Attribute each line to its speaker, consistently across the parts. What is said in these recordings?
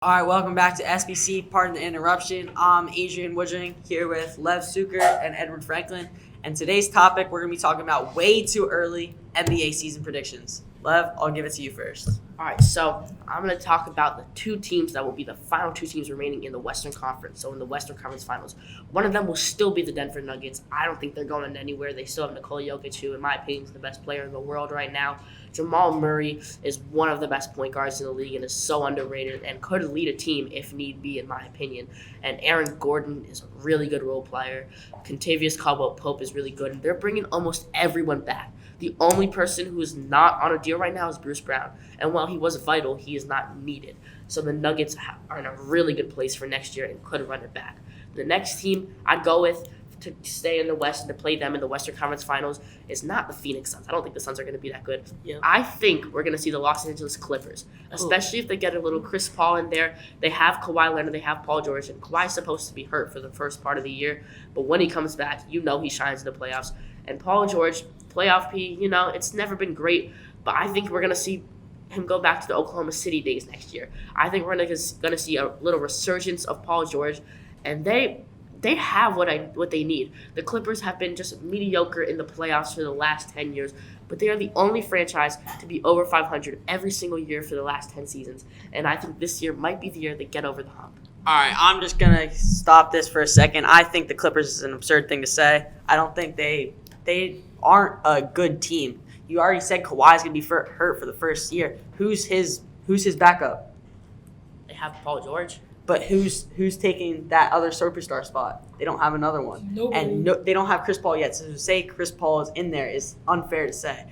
Speaker 1: All right, welcome back to SBC. Pardon the interruption. I'm Adrian Woodring here with Lev Suker and Edward Franklin. And today's topic, we're going to be talking about way too early NBA season predictions. Lev, I'll give it to you first.
Speaker 2: All right, so I'm going to talk about the two teams that will be the final two teams remaining in the Western Conference. So in the Western Conference Finals, one of them will still be the Denver Nuggets. I don't think they're going anywhere. They still have Nikola Jokic, who, in my opinion, is the best player in the world right now. Jamal Murray is one of the best point guards in the league and is so underrated and could lead a team if need be, in my opinion. And Aaron Gordon is a really good role player. Contavious Caldwell-Pope is really good, and they're bringing almost everyone back. The only person who is not on a deal right now is Bruce Brown. And while he was vital, he is not needed. So the Nuggets are in a really good place for next year and could run it back. The next team I'd go with to stay in the West and to play them in the Western Conference Finals is not the Phoenix Suns. I don't think the Suns are going to be that good.
Speaker 1: Yeah.
Speaker 2: I think we're going to see the Los Angeles Clippers, especially if they get a little Chris Paul in there. They have Kawhi Leonard, they have Paul George, and Kawhi's supposed to be hurt for the first part of the year. But when he comes back, he shines in the playoffs. And Paul George, playoff P, it's never been great, but I think we're going to see him go back to the Oklahoma City days next year. I think we're going to see a little resurgence of Paul George, and they have what they need. The Clippers have been just mediocre in the playoffs for the last 10 years, but they are the only franchise to be over 500 every single year for the last 10 seasons, and I think this year might be the year they get over the hump.
Speaker 1: All right, I'm just going to stop this for a second. I think the Clippers is an absurd thing to say. I don't think they aren't a good team. You already said Kawhi's going to be hurt for the first year. Who's his backup?
Speaker 2: They have Paul George.
Speaker 1: But who's taking that other superstar spot? They don't have another one.
Speaker 3: Nobody.
Speaker 1: And they don't have Chris Paul yet. So to say Chris Paul is in there is unfair to say.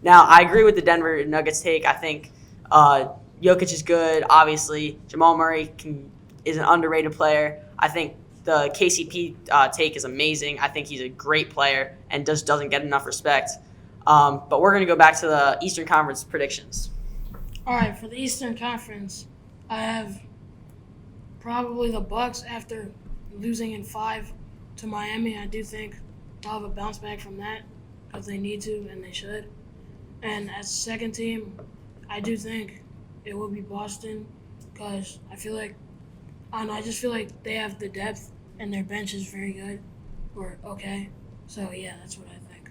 Speaker 1: Now, I agree with the Denver Nuggets take. I think Jokic is good, obviously. Jamal Murray is an underrated player. I think the KCP take is amazing. I think he's a great player and just doesn't get enough respect. But we're going to go back to the Eastern Conference predictions.
Speaker 3: All right, for the Eastern Conference, I have probably the Bucks after losing in 5 to Miami. I do think they'll have a bounce back from that if they need to, and they should. And as second team, I do think it will be Boston because I just feel like they have the depth and their bench is very good or okay. So, yeah, that's what I think.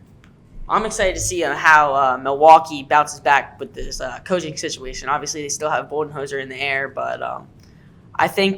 Speaker 1: I'm excited to see how Milwaukee bounces back with this coaching situation. Obviously, they still have Budenholzer in the air, but I think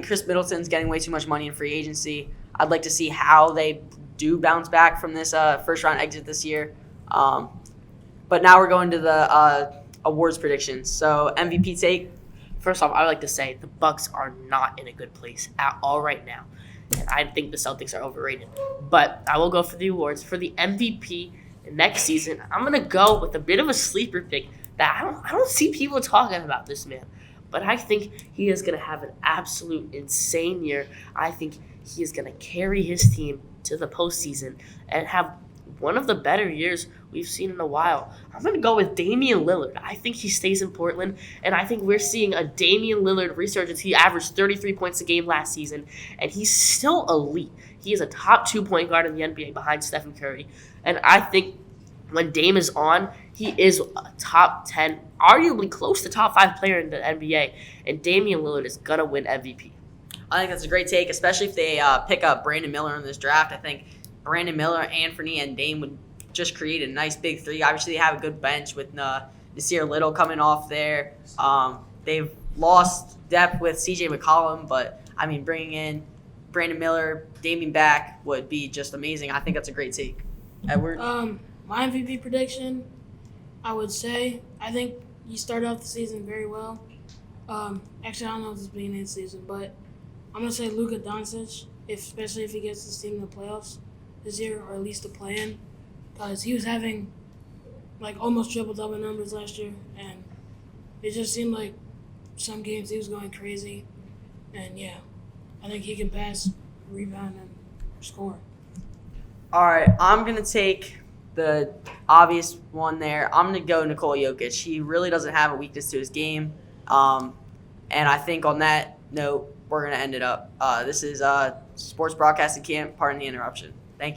Speaker 1: Chris Middleton's getting way too much money in free agency. I'd like to see how they do bounce back from this first-round exit this year. But now we're going to the awards predictions. So, MVP take.
Speaker 2: First off, I would like to say the Bucks are not in a good place at all right now. And I think the Celtics are overrated. But I will go for the awards. For the MVP next season, I'm going to go with a bit of a sleeper pick that I don't see people talking about this man. But I think he is going to have an absolute insane year. I think he is going to carry his team to the postseason and have one of the better years we've seen in a while. I'm going to go with Damian Lillard. I think he stays in Portland, and I think we're seeing a Damian Lillard resurgence. He averaged 33 points a game last season, and he's still elite. He is a top 2 point guard in the NBA behind Stephen Curry, and I think when Dame is on, he is a top 10, arguably close to top 5 player in the NBA, and Damian Lillard is going to win MVP.
Speaker 1: I think that's a great take, especially if they pick up Brandon Miller in this draft. I think Brandon Miller, Anthony, and Dame would just create a nice big three. Obviously, they have a good bench with Nasir Little coming off there. They've lost depth with CJ McCollum, but, bringing in Brandon Miller, Damian back would be just amazing. I think that's a great take. Edward?
Speaker 3: My MVP prediction, I would say, I think he started off the season very well. Actually, I don't know if it's the beginning of the season, but I'm going to say Luka Doncic, especially if he gets this team in the playoffs this year, or at least a play-in, because he was having almost triple-double numbers last year, and it just seemed like some games he was going crazy, and yeah, I think he can pass, rebound, and score.
Speaker 1: All right, I'm going to take the obvious one there. I'm going to go Nikola Jokic. He really doesn't have a weakness to his game, and I think on that note, we're going to end it up. This is Sports Broadcasting Camp. Pardon the interruption. Thank you.